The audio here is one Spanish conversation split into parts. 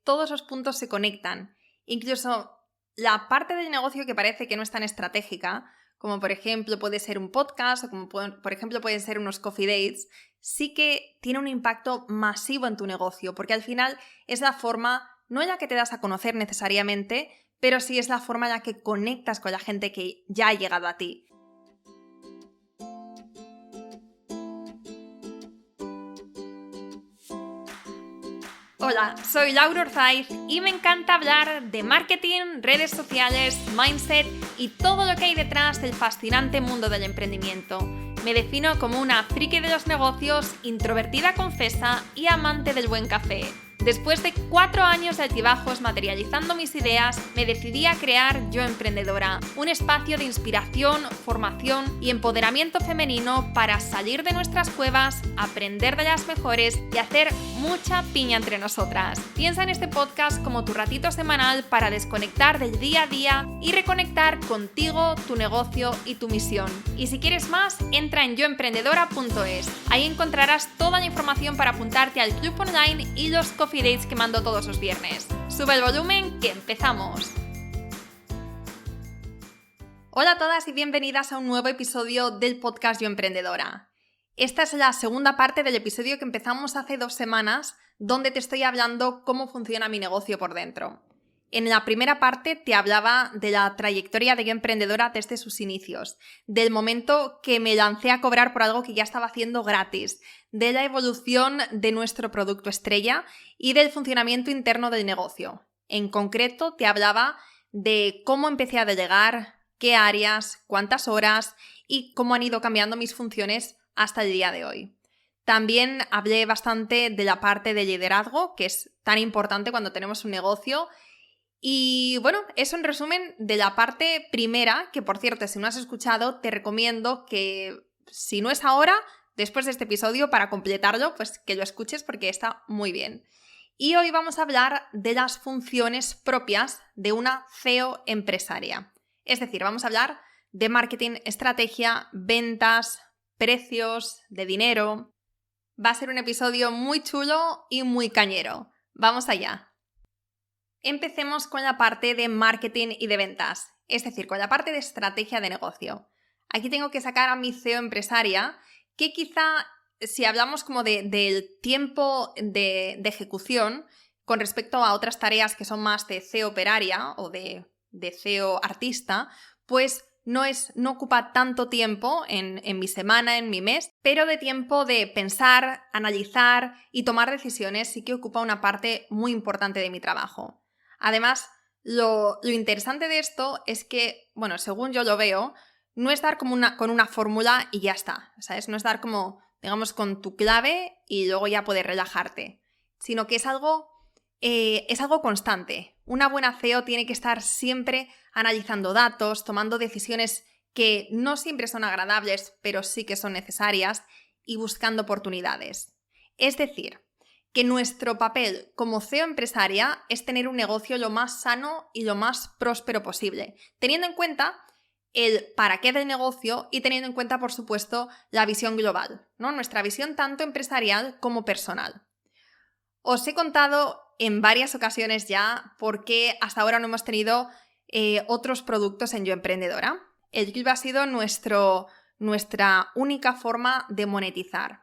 todos los puntos se conectan. Incluso la parte del negocio que parece que no es tan estratégica, como por ejemplo puede ser un podcast o como por ejemplo pueden ser unos coffee dates, sí que tiene un impacto masivo en tu negocio, porque al final es la forma, no en la que te das a conocer necesariamente, pero sí es la forma en la que conectas con la gente que ya ha llegado a ti. Hola, soy Laura Orzaiz y me encanta hablar de marketing, redes sociales, mindset y todo lo que hay detrás del fascinante mundo del emprendimiento. Me defino como una friki de los negocios, introvertida confesa y amante del buen café. Después de 4 años de altibajos materializando mis ideas, me decidí a crear Yo Emprendedora, un espacio de inspiración, formación y empoderamiento femenino para salir de nuestras cuevas, aprender de las mejores y hacer mucha piña entre nosotras. Piensa en este podcast como tu ratito semanal para desconectar del día a día y reconectar contigo, tu negocio y tu misión. Y si quieres más, entra en yoemprendedora.es. Ahí encontrarás toda la información para apuntarte al club online y los coffee dates que mando todos los viernes. Sube el volumen que empezamos. Hola a todas y bienvenidas a un nuevo episodio del podcast Yo Emprendedora. Esta es la segunda parte del episodio que empezamos hace 2 semanas, donde te estoy hablando cómo funciona mi negocio por dentro. En la primera parte te hablaba de la trayectoria de Yo Emprendedora desde sus inicios, del momento que me lancé a cobrar por algo que ya estaba haciendo gratis, de la evolución de nuestro producto estrella y del funcionamiento interno del negocio. En concreto te hablaba de cómo empecé a delegar, qué áreas, cuántas horas y cómo han ido cambiando mis funciones hasta el día de hoy. También hablé bastante de la parte de liderazgo, que es tan importante cuando tenemos un negocio. Y bueno, eso en resumen de la parte primera, que por cierto, si no has escuchado, te recomiendo que si no es ahora, después de este episodio, para completarlo, pues que lo escuches porque está muy bien. Y hoy vamos a hablar de las funciones propias de una CEO empresaria. Es decir, vamos a hablar de marketing, estrategia, ventas, precios, de dinero. Va a ser un episodio muy chulo y muy cañero. ¡Vamos allá! Empecemos con la parte de marketing y de ventas, es decir, con la parte de estrategia de negocio. Aquí tengo que sacar a mi CEO empresaria, que quizá si hablamos como del tiempo de ejecución con respecto a otras tareas que son más de CEO operaria o de CEO artista, pues no ocupa tanto tiempo en mi semana, en mi mes, pero de tiempo de pensar, analizar y tomar decisiones sí que ocupa una parte muy importante de mi trabajo. Además, lo interesante de esto es que, bueno, según yo lo veo, no es dar como con una fórmula y ya está, ¿sabes? No es dar como, digamos, con tu clave y luego ya poder relajarte, sino que es algo constante. Una buena CEO tiene que estar siempre analizando datos, tomando decisiones que no siempre son agradables, pero sí que son necesarias y buscando oportunidades. Es decir, que nuestro papel como CEO empresaria es tener un negocio lo más sano y lo más próspero posible, teniendo en cuenta el para qué del negocio y teniendo en cuenta, por supuesto, la visión global, ¿no? Nuestra visión tanto empresarial como personal. Os he contado en varias ocasiones ya por qué hasta ahora no hemos tenido otros productos en Yo Emprendedora. El club ha sido nuestra única forma de monetizar.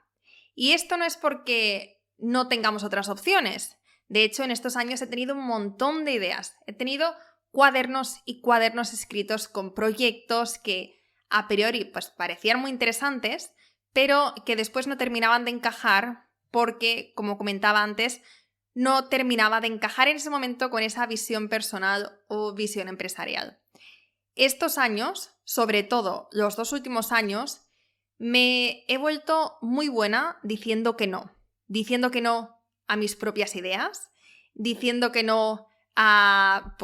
Y esto no es porque no tengamos otras opciones. De hecho, en estos años he tenido un montón de ideas. He tenido cuadernos y cuadernos escritos con proyectos que a priori pues, parecían muy interesantes, pero que después no terminaban de encajar porque, como comentaba antes, no terminaba de encajar en ese momento con esa visión personal o visión empresarial. Estos años, sobre todo los 2 últimos años, me he vuelto muy buena diciendo que no a mis propias ideas, diciendo que no a,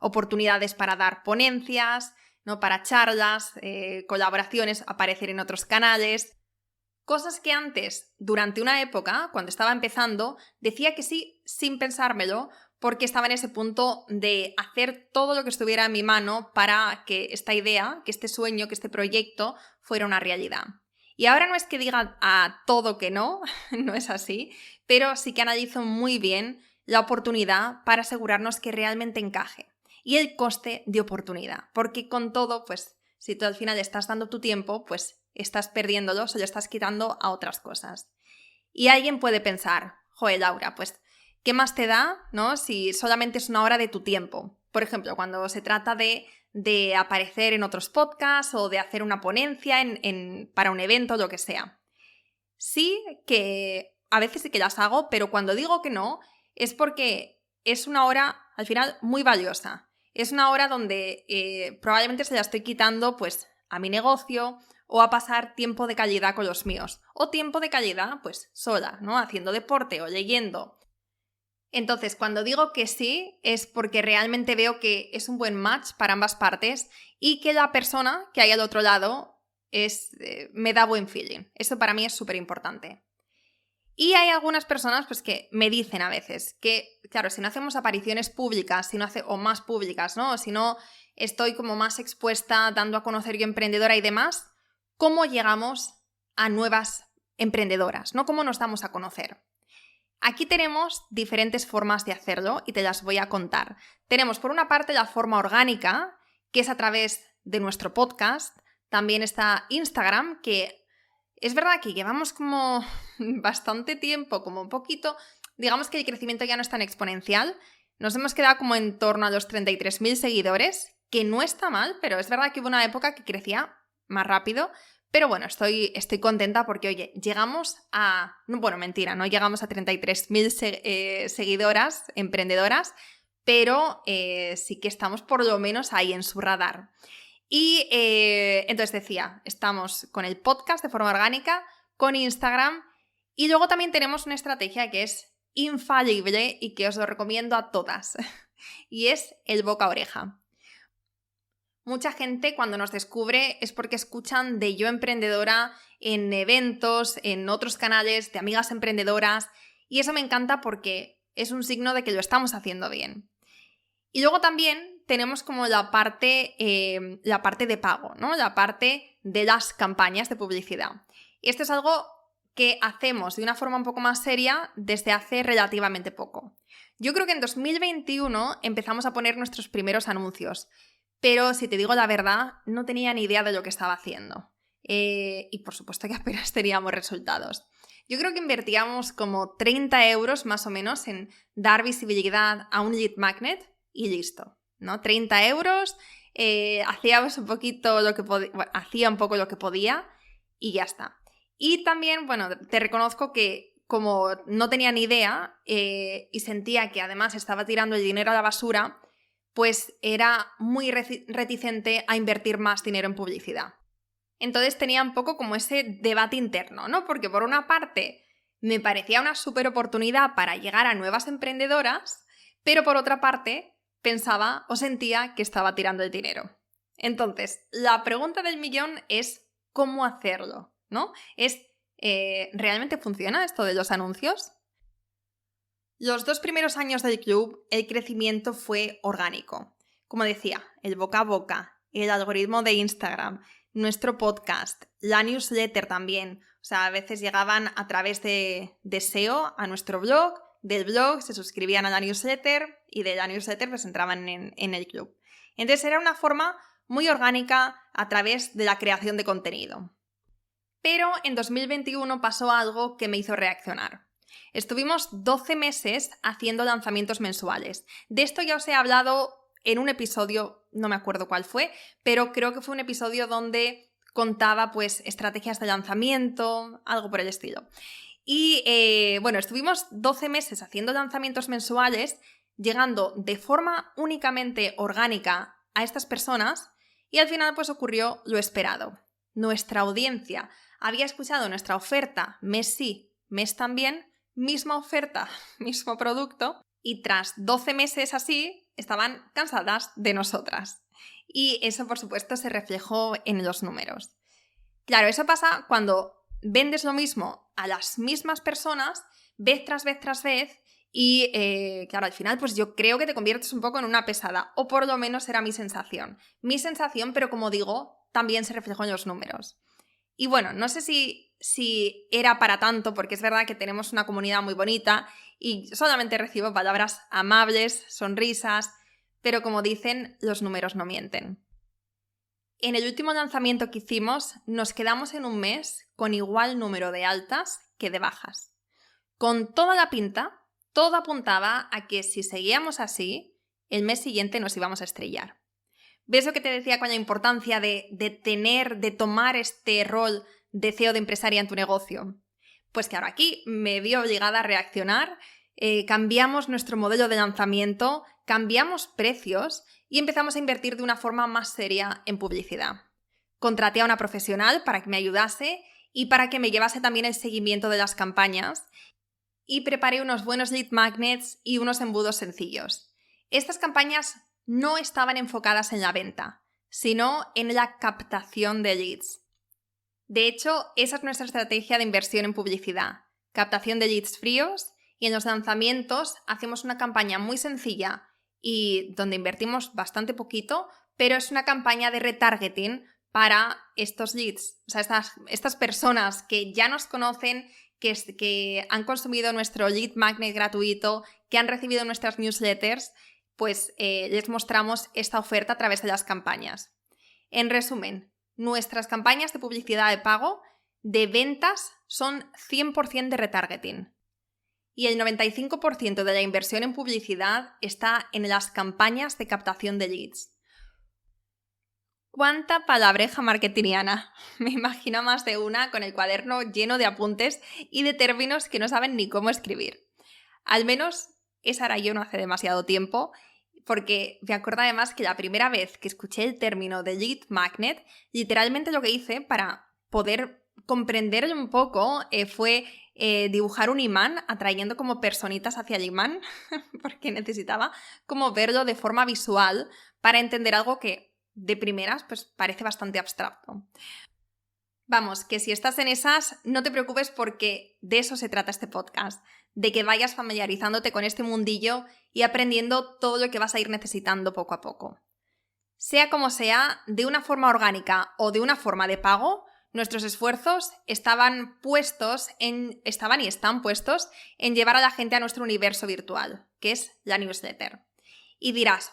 oportunidades para dar ponencias, ¿no? Para charlas, colaboraciones, aparecer en otros canales. Cosas que antes, durante una época, cuando estaba empezando, decía que sí sin pensármelo, porque estaba en ese punto de hacer todo lo que estuviera en mi mano para que esta idea, que este sueño, que este proyecto fuera una realidad. Y ahora no es que diga a todo que no, no es así, pero sí que analizo muy bien la oportunidad para asegurarnos que realmente encaje. Y el coste de oportunidad, porque con todo, pues si tú al final estás dando tu tiempo, pues estás perdiéndolo, se lo estás quitando a otras cosas. Y alguien puede pensar, joder, Laura, pues ¿qué más te da, ¿no? Si solamente es una hora de tu tiempo? Por ejemplo, cuando se trata de aparecer en otros podcasts o de hacer una ponencia para un evento, lo que sea. Sí que a veces sí que las hago, pero cuando digo que no, es porque es una hora, al final, muy valiosa. Es una hora donde probablemente se la estoy quitando, pues, a mi negocio o a pasar tiempo de calidad con los míos. O tiempo de calidad, pues, sola, ¿no? Haciendo deporte o leyendo. Entonces, cuando digo que sí, es porque realmente veo que es un buen match para ambas partes y que la persona que hay al otro lado me da buen feeling. Eso para mí es súper importante. Y hay algunas personas pues, que me dicen a veces que, claro, si no hacemos apariciones públicas, o más públicas, ¿no? O si no estoy como más expuesta dando a conocer yo emprendedora y demás, ¿cómo llegamos a nuevas emprendedoras? ¿No? ¿Cómo nos damos a conocer? Aquí tenemos diferentes formas de hacerlo y te las voy a contar. Tenemos por una parte la forma orgánica, que es a través de nuestro podcast. También está Instagram, que es verdad que llevamos como bastante tiempo, como un poquito, digamos que el crecimiento ya no es tan exponencial. Nos hemos quedado como en torno a los 33.000 seguidores, que no está mal, pero es verdad que hubo una época que crecía más rápido. Pero bueno, estoy contenta porque, oye, llegamos a... Bueno, mentira, no llegamos a 33.000 seguidoras, emprendedoras, pero sí que estamos por lo menos ahí en su radar. Y entonces decía, estamos con el podcast de forma orgánica, con Instagram, y luego también tenemos una estrategia que es infalible y que os lo recomiendo a todas, y es el boca a oreja. Mucha gente cuando nos descubre es porque escuchan de Yo Emprendedora en eventos, en otros canales de amigas emprendedoras, y eso me encanta porque es un signo de que lo estamos haciendo bien. Y luego también tenemos como la parte de pago, ¿no? La parte de las campañas de publicidad. Y esto es algo que hacemos de una forma un poco más seria desde hace relativamente poco. Yo creo que en 2021 empezamos a poner nuestros primeros anuncios. Pero si te digo la verdad, no tenía ni idea de lo que estaba haciendo. Y por supuesto que apenas teníamos resultados. Yo creo que invertíamos como 30 euros más o menos en dar visibilidad a un lead magnet y listo, ¿no? 30 euros, hacíamos un poquito lo que hacía un poco lo que podía y ya está. Y también, bueno, te reconozco que como no tenía ni idea y sentía que además estaba tirando el dinero a la basura, pues era muy reticente a invertir más dinero en publicidad. Entonces tenía un poco como ese debate interno, ¿no? Porque por una parte me parecía una súper oportunidad para llegar a nuevas emprendedoras, pero por otra parte pensaba o sentía que estaba tirando el dinero. Entonces, la pregunta del millón es ¿cómo hacerlo? ¿No? ¿Realmente funciona esto de los anuncios? Los 2 primeros años del club, el crecimiento fue orgánico. Como decía, el boca a boca, el algoritmo de Instagram, nuestro podcast, la newsletter también. O sea, a veces llegaban a través de SEO a nuestro blog, del blog se suscribían a la newsletter y de la newsletter pues entraban en el club. Entonces era una forma muy orgánica a través de la creación de contenido. Pero en 2021 pasó algo que me hizo reaccionar. Estuvimos 12 meses haciendo lanzamientos mensuales. De esto ya os he hablado en un episodio, no me acuerdo cuál fue, pero creo que fue un episodio donde contaba pues estrategias de lanzamiento, algo por el estilo. Y bueno, estuvimos 12 meses haciendo lanzamientos mensuales, llegando de forma únicamente orgánica a estas personas y al final pues ocurrió lo esperado. Nuestra audiencia había escuchado nuestra oferta mes sí, mes también, misma oferta, mismo producto, y tras 12 meses así, estaban cansadas de nosotras. Y eso, por supuesto, se reflejó en los números. Claro, eso pasa cuando vendes lo mismo a las mismas personas, vez tras vez tras vez, y claro, al final pues yo creo que te conviertes un poco en una pesada, o por lo menos era mi sensación. Mi sensación, pero como digo, también se reflejó en los números. Y bueno, no sé si si era para tanto, porque es verdad que tenemos una comunidad muy bonita y solamente recibo palabras amables, sonrisas, pero como dicen, los números no mienten. En el último lanzamiento que hicimos, nos quedamos en un mes con igual número de altas que de bajas. Con toda la pinta, todo apuntaba a que si seguíamos así, el mes siguiente nos íbamos a estrellar. ¿Ves lo que te decía con la importancia de tomar este rol de CEO de empresaria en tu negocio? Pues que ahora aquí me vi obligada a reaccionar, cambiamos nuestro modelo de lanzamiento, cambiamos precios y empezamos a invertir de una forma más seria en publicidad. Contraté a una profesional para que me ayudase y para que me llevase también el seguimiento de las campañas y preparé unos buenos lead magnets y unos embudos sencillos. Estas campañas no estaban enfocadas en la venta, sino en la captación de leads. De hecho, esa es nuestra estrategia de inversión en publicidad, captación de leads fríos, y en los lanzamientos hacemos una campaña muy sencilla y donde invertimos bastante poquito, pero es una campaña de retargeting para estos leads, o sea, estas personas que ya nos conocen, que han consumido nuestro lead magnet gratuito, que han recibido nuestras newsletters, pues les mostramos esta oferta a través de las campañas. En resumen, nuestras campañas de publicidad de pago de ventas son 100% de retargeting. Y el 95% de la inversión en publicidad está en las campañas de captación de leads. ¡Cuánta palabreja marketingiana! Me imagino más de una con el cuaderno lleno de apuntes y de términos que no saben ni cómo escribir. Al menos esa era yo no hace demasiado tiempo, porque me acuerdo además que la primera vez que escuché el término de lead magnet, literalmente lo que hice para poder comprenderlo un poco fue dibujar un imán atrayendo como personitas hacia el imán, porque necesitaba como verlo de forma visual para entender algo que de primeras pues parece bastante abstracto. Vamos, que si estás en esas, no te preocupes porque de eso se trata este podcast, de que vayas familiarizándote con este mundillo y aprendiendo todo lo que vas a ir necesitando poco a poco. Sea como sea, de una forma orgánica o de una forma de pago, nuestros esfuerzos estaban y están puestos en llevar a la gente a nuestro universo virtual, que es la newsletter. Y dirás,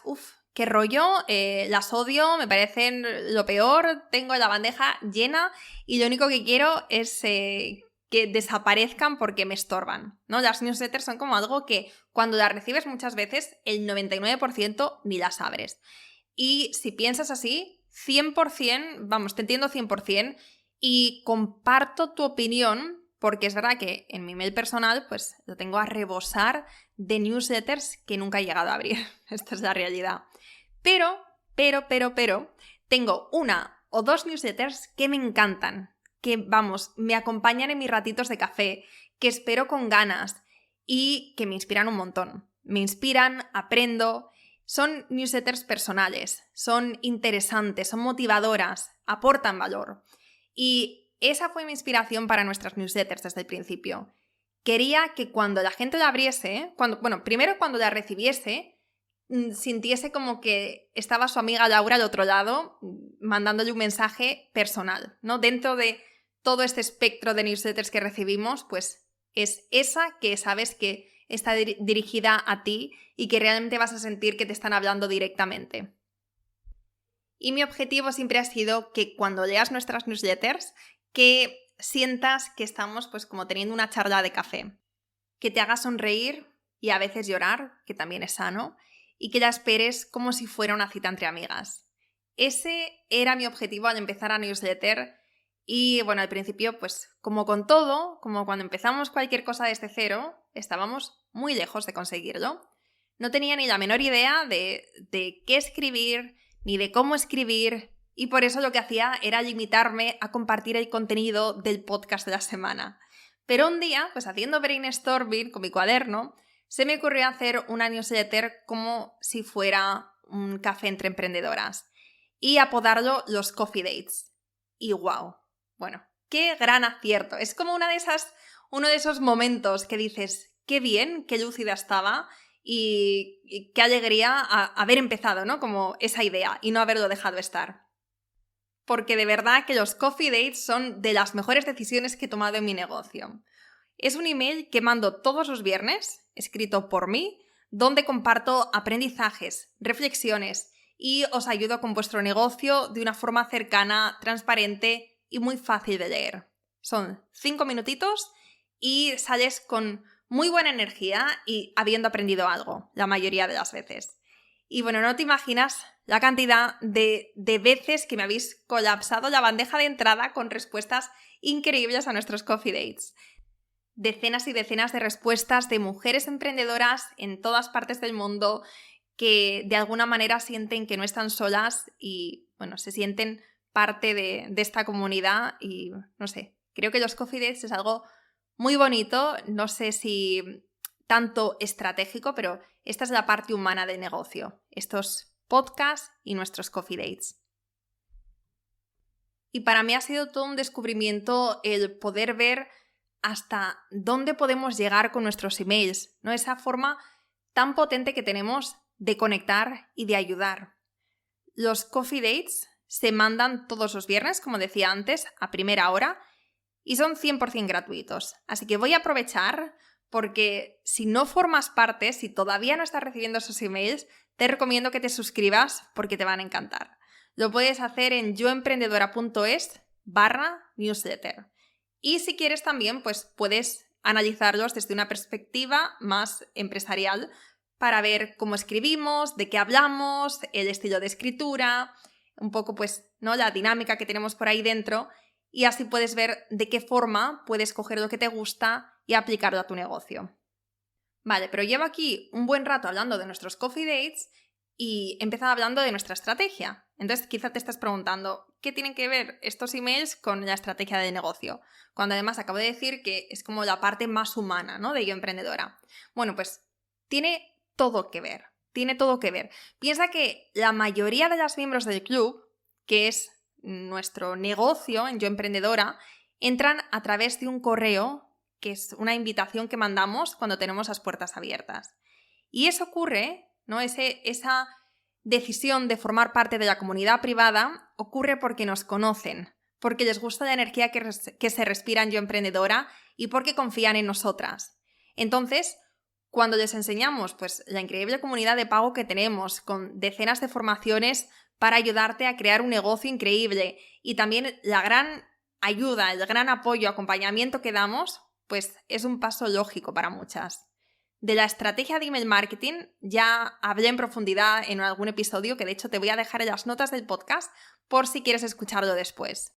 qué rollo, las odio, me parecen lo peor, tengo la bandeja llena y lo único que quiero es que desaparezcan porque me estorban, ¿no? Las newsletters son como algo que cuando las recibes muchas veces el 99% ni las abres. Y si piensas así, 100%, vamos, te entiendo 100% y comparto tu opinión porque es verdad que en mi mail personal pues lo tengo a rebosar de newsletters que nunca he llegado a abrir. Esta es la realidad. Pero, tengo una o dos newsletters que me encantan, que, vamos, me acompañan en mis ratitos de café, que espero con ganas y que me inspiran un montón. Me inspiran, aprendo. Son newsletters personales, son interesantes, son motivadoras, aportan valor. Y esa fue mi inspiración para nuestras newsletters desde el principio. Quería que cuando la gente la abriese, primero cuando la recibiese, sintiese como que estaba su amiga Laura al otro lado mandándole un mensaje personal, ¿no? Dentro de todo este espectro de newsletters que recibimos, pues es esa que sabes que está dirigida a ti y que realmente vas a sentir que te están hablando directamente. Y mi objetivo siempre ha sido que cuando leas nuestras newsletters, que sientas que estamos pues como teniendo una charla de café, que te haga sonreír y a veces llorar, que también es sano, y que la esperes como si fuera una cita entre amigas. Ese era mi objetivo al empezar a newsletter y bueno, al principio pues como con todo, como cuando empezamos cualquier cosa desde cero, estábamos muy lejos de conseguirlo. No tenía ni la menor idea de qué escribir, ni de cómo escribir, y por eso lo que hacía era limitarme a compartir el contenido del podcast de la semana. Pero un día, pues haciendo brainstorming con mi cuaderno, se me ocurrió hacer una newsletter como si fuera un café entre emprendedoras y apodarlo los Coffee Dates. Y wow, bueno, qué gran acierto. Es como uno de esos momentos que dices, qué bien, qué lúcida estaba y qué alegría haber empezado, ¿no? Como esa idea y no haberlo dejado estar. porque de verdad que los coffee dates son de las mejores decisiones que he tomado en mi negocio. Es un email que mando todos los viernes, escrito por mí, donde comparto aprendizajes, reflexiones y os ayudo con vuestro negocio de una forma cercana, transparente y muy fácil de leer. Son 5 minutitos y sales con muy buena energía y habiendo aprendido algo, la mayoría de las veces. Y bueno, no te imaginas la cantidad de veces que me habéis colapsado la bandeja de entrada con respuestas increíbles a nuestros coffee dates. Decenas y decenas de respuestas de mujeres emprendedoras en todas partes del mundo que de alguna manera sienten que no están solas y, bueno, se sienten parte de esta comunidad y, no sé, creo que los coffee dates es algo muy bonito, no sé si tanto estratégico, pero esta es la parte humana del negocio, estos podcasts y nuestros coffee dates. Y para mí ha sido todo un descubrimiento el poder ver hasta dónde podemos llegar con nuestros emails, ¿no? Esa forma tan potente que tenemos de conectar y de ayudar. Los coffee dates se mandan todos los viernes, como decía antes, a primera hora y son 100% gratuitos. Así que voy a aprovechar porque si no formas parte, si todavía no estás recibiendo esos emails, te recomiendo que te suscribas porque te van a encantar. Lo puedes hacer en yoemprendedora.es/newsletter. Y si quieres también, pues puedes analizarlos desde una perspectiva más empresarial para ver cómo escribimos, de qué hablamos, el estilo de escritura, un poco pues, ¿no?, la dinámica que tenemos por ahí dentro y así puedes ver de qué forma puedes coger lo que te gusta y aplicarlo a tu negocio. Vale, pero llevo aquí un buen rato hablando de nuestros coffee dates y he empezado hablando de nuestra estrategia. Entonces quizá te estás preguntando, ¿qué tienen que ver estos emails con la estrategia de negocio? Cuando además acabo de decir que es como la parte más humana, ¿no?, de Yo Emprendedora. Bueno, pues tiene todo que ver, tiene todo que ver. Piensa que la mayoría de los miembros del club, que es nuestro negocio en Yo Emprendedora, entran a través de un correo que es una invitación que mandamos cuando tenemos las puertas abiertas. Y eso ocurre, ¿no?, esa decisión de formar parte de la comunidad privada ocurre porque nos conocen, porque les gusta la energía que se respira en Yo Emprendedora y porque confían en nosotras. Entonces, cuando les enseñamos pues, la increíble comunidad de pago que tenemos, con decenas de formaciones para ayudarte a crear un negocio increíble y también la gran ayuda, el gran apoyo, acompañamiento que damos, pues es un paso lógico para muchas. De la estrategia de email marketing ya hablé en profundidad en algún episodio que de hecho te voy a dejar en las notas del podcast por si quieres escucharlo después.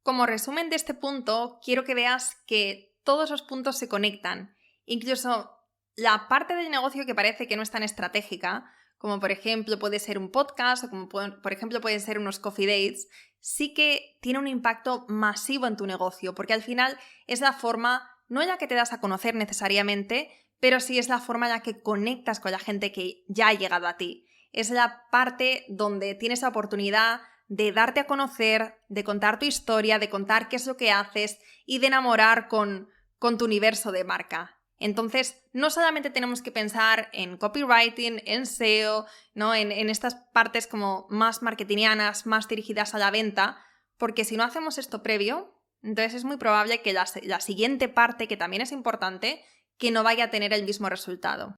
Como resumen de este punto, quiero que veas que todos los puntos se conectan. Incluso la parte del negocio que parece que no es tan estratégica, como por ejemplo puede ser un podcast o como por ejemplo pueden ser unos coffee dates, sí que tiene un impacto masivo en tu negocio, porque al final es la forma, no en la que te das a conocer necesariamente, pero sí es la forma en la que conectas con la gente que ya ha llegado a ti. Es la parte donde tienes la oportunidad de darte a conocer, de contar tu historia, de contar qué es lo que haces y de enamorar con tu universo de marca. Entonces, no solamente tenemos que pensar en copywriting, en SEO, ¿no?, en estas partes como más marketingianas, más dirigidas a la venta, porque si no hacemos esto previo, entonces es muy probable que la siguiente parte, que también es importante, que no vaya a tener el mismo resultado.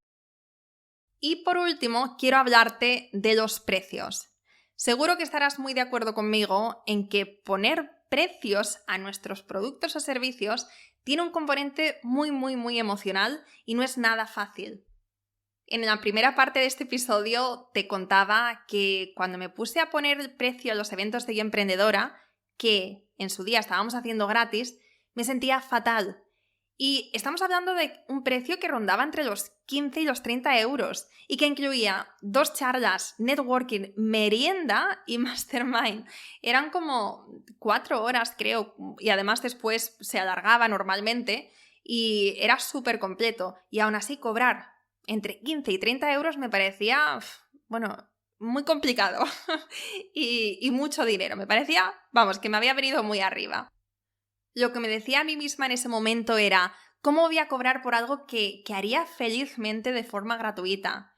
Y por último, quiero hablarte de los precios. Seguro que estarás muy de acuerdo conmigo en que poner precios a nuestros productos o servicios tiene un componente muy emocional y no es nada fácil. En la primera parte de este episodio te contaba que cuando me puse a poner el precio a los eventos de Yo Emprendedora, que en su día estábamos haciendo gratis, me sentía fatal. Y estamos hablando de un precio que rondaba entre los 15 y los 30 euros y que incluía 2 charlas, networking, merienda y mastermind. Eran como 4 horas, creo, y además después se alargaba normalmente y era súper completo. Y aún así cobrar entre 15 y 30 euros me parecía, bueno, muy complicado y mucho dinero. Me parecía, vamos, que me había venido muy arriba. Lo que me decía a mí misma en ese momento era, ¿cómo voy a cobrar por algo que haría felizmente de forma gratuita?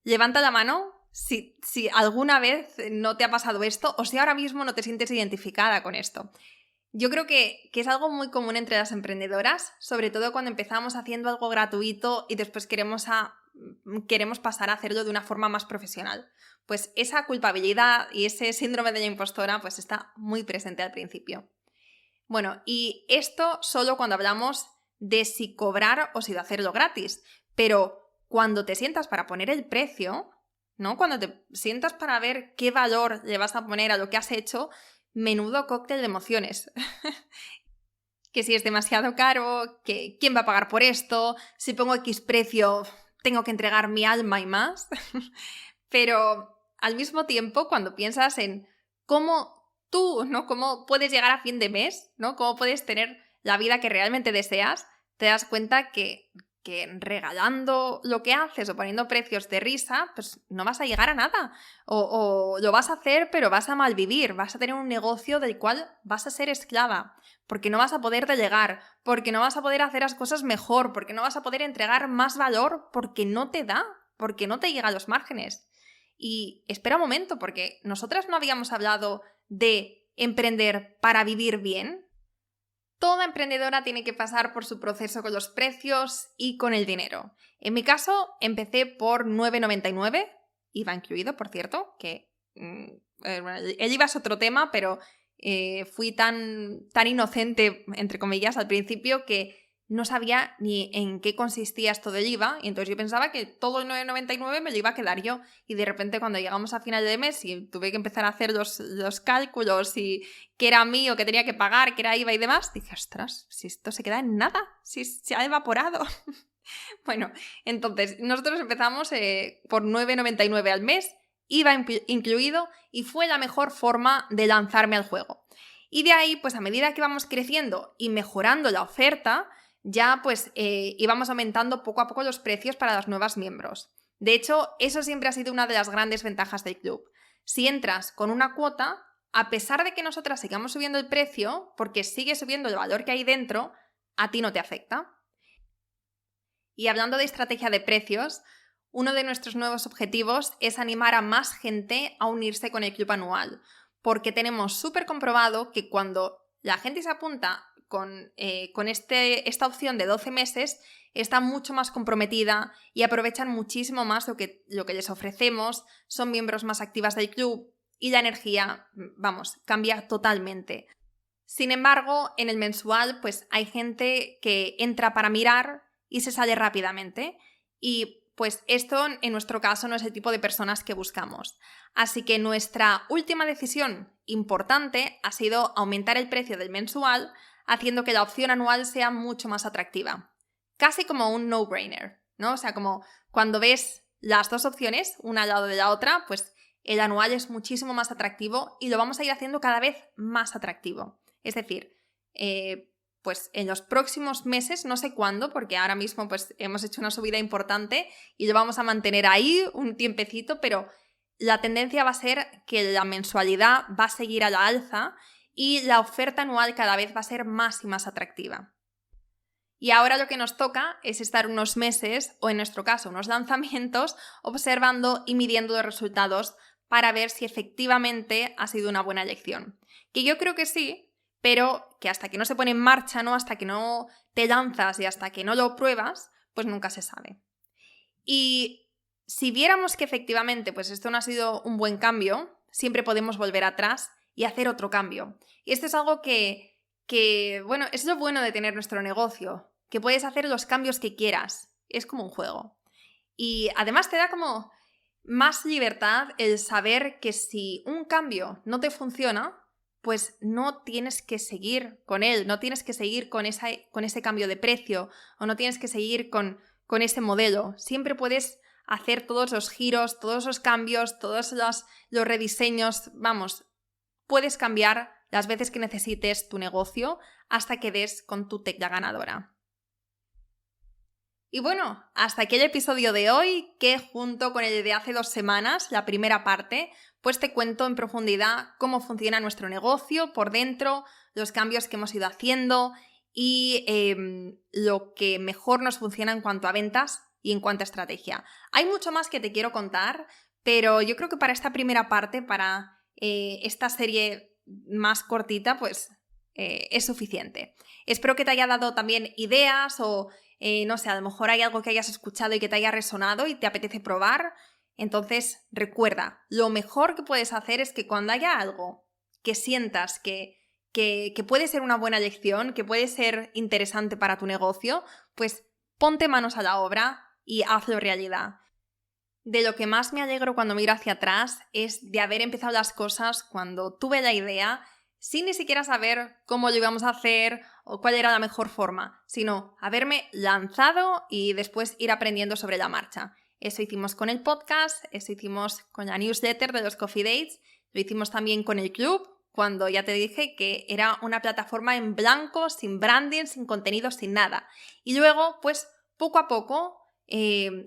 Levanta la mano si alguna vez no te ha pasado esto o si ahora mismo no te sientes identificada con esto. Yo creo que es algo muy común entre las emprendedoras, sobre todo cuando empezamos haciendo algo gratuito y después queremos pasar a hacerlo de una forma más profesional. Pues esa culpabilidad y ese síndrome de la impostora pues está muy presente al principio. Bueno, y esto solo cuando hablamos de si cobrar o si de hacerlo gratis, pero cuando te sientas para poner el precio, ¿no? Cuando te sientas para ver qué valor le vas a poner a lo que has hecho, menudo cóctel de emociones. Que si es demasiado caro, que quién va a pagar por esto, si pongo X precio, tengo que entregar mi alma y más. Pero al mismo tiempo, cuando piensas en cómo tú, ¿no? Cómo puedes llegar a fin de mes, ¿no? Cómo puedes tener la vida que realmente deseas, te das cuenta que regalando lo que haces o poniendo precios de risa, pues no vas a llegar a nada. O lo vas a hacer, pero vas a malvivir, vas a tener un negocio del cual vas a ser esclava, porque no vas a poder delegar, porque no vas a poder hacer las cosas mejor, porque no vas a poder entregar más valor, porque no te da, porque no te llega a los márgenes. Y espera un momento, porque nosotras no habíamos hablado de emprender para vivir bien. Toda emprendedora tiene que pasar por su proceso con los precios y con el dinero. En mi caso, empecé por 9,99, IVA incluido, por cierto, que el IVA es otro tema, pero fui tan inocente, entre comillas, al principio que no sabía ni en qué consistía esto del IVA, y entonces yo pensaba que todo el 9,99 me lo iba a quedar yo, y de repente cuando llegamos a final de mes y tuve que empezar a hacer los cálculos y qué era mío, qué tenía que pagar, qué era IVA y demás, dije, ostras, si esto se queda en nada, si se ha evaporado. Bueno, entonces nosotros empezamos por 9,99 al mes, IVA incluido, y fue la mejor forma de lanzarme al juego. Y de ahí, pues a medida que íbamos creciendo y mejorando la oferta, ya pues íbamos aumentando poco a poco los precios para los nuevos miembros. De hecho, eso siempre ha sido una de las grandes ventajas del club. Si entras con una cuota, a pesar de que nosotras sigamos subiendo el precio, porque sigue subiendo el valor que hay dentro, a ti no te afecta. Y hablando de estrategia de precios, uno de nuestros nuevos objetivos es animar a más gente a unirse con el club anual, porque tenemos súper comprobado que cuando la gente se apunta con esta opción de 12 meses, está mucho más comprometida y aprovechan muchísimo más lo que les ofrecemos, son miembros más activas del club y la energía, vamos, cambia totalmente. Sin embargo, en el mensual, pues hay gente que entra para mirar y se sale rápidamente, y pues esto en nuestro caso no es el tipo de personas que buscamos. Así que nuestra última decisión importante ha sido aumentar el precio del mensual, haciendo que la opción anual sea mucho más atractiva. Casi como un no-brainer, ¿no? O sea, como cuando ves las dos opciones, una al lado de la otra, pues el anual es muchísimo más atractivo y lo vamos a ir haciendo cada vez más atractivo. Es decir, pues en los próximos meses, no sé cuándo, porque ahora mismo pues hemos hecho una subida importante y lo vamos a mantener ahí un tiempecito, pero la tendencia va a ser que la mensualidad va a seguir a la alza y la oferta anual cada vez va a ser más y más atractiva. Y ahora lo que nos toca es estar unos meses, o en nuestro caso unos lanzamientos, observando y midiendo los resultados para ver si efectivamente ha sido una buena elección. Que yo creo que sí, pero que hasta que no se pone en marcha, ¿no? Hasta que no te lanzas y hasta que no lo pruebas, pues nunca se sabe. Y si viéramos que efectivamente pues esto no ha sido un buen cambio, siempre podemos volver atrás y hacer otro cambio. Y esto es algo que bueno, es lo bueno de tener nuestro negocio, que puedes hacer los cambios que quieras. Es como un juego. Y además te da como más libertad el saber que si un cambio no te funciona, pues no tienes que seguir con él, no tienes que seguir con ese cambio de precio o no tienes que seguir con ese modelo. Siempre puedes hacer todos los giros, todos los cambios, todos los rediseños. Vamos, puedes cambiar las veces que necesites tu negocio hasta que des con tu tecla ganadora. Y bueno, hasta aquí el episodio de hoy, que junto con el de hace 2 semanas, la primera parte, pues te cuento en profundidad cómo funciona nuestro negocio por dentro, los cambios que hemos ido haciendo y lo que mejor nos funciona en cuanto a ventas y en cuanto a estrategia. Hay mucho más que te quiero contar, Pero yo creo que para esta primera parte, para esta serie más cortita, pues es suficiente. Espero que te haya dado también ideas o, no sé, a lo mejor hay algo que hayas escuchado y que te haya resonado y te apetece probar. Entonces, recuerda, lo mejor que puedes hacer es que cuando haya algo que sientas que puede ser una buena lección, que puede ser interesante para tu negocio, pues ponte manos a la obra y hazlo realidad. De lo que más me alegro cuando miro hacia atrás es de haber empezado las cosas cuando tuve la idea sin ni siquiera saber cómo lo íbamos a hacer o cuál era la mejor forma, sino haberme lanzado y después ir aprendiendo sobre la marcha. Eso hicimos con el podcast, eso hicimos con la newsletter de los Coffee Dates, lo hicimos también con el club, cuando ya te dije que era una plataforma en blanco, sin branding, sin contenido, sin nada. Y luego, pues, poco a poco,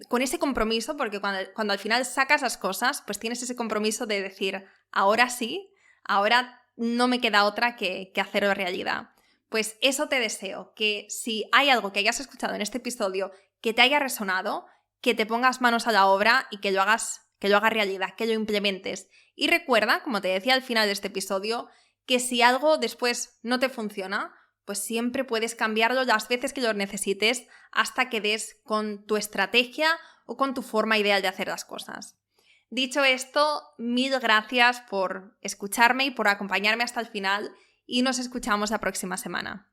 con ese compromiso, porque cuando al final sacas las cosas, pues tienes ese compromiso de decir, ahora sí, ahora no me queda otra que hacerlo realidad. Pues eso te deseo, que si hay algo que hayas escuchado en este episodio que te haya resonado, que te pongas manos a la obra y que lo hagas realidad, que lo implementes. Y recuerda, como te decía al final de este episodio, que si algo después no te funciona, pues siempre puedes cambiarlo las veces que lo necesites hasta que des con tu estrategia o con tu forma ideal de hacer las cosas. Dicho esto, mil gracias por escucharme y por acompañarme hasta el final y nos escuchamos la próxima semana.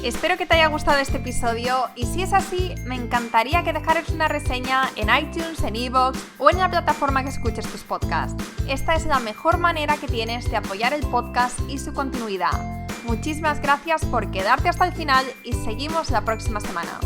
Espero que te haya gustado este episodio y si es así, me encantaría que dejaras una reseña en iTunes, en iVoox o en la plataforma que escuches tus podcasts. Esta es la mejor manera que tienes de apoyar el podcast y su continuidad. Muchísimas gracias por quedarte hasta el final y seguimos la próxima semana.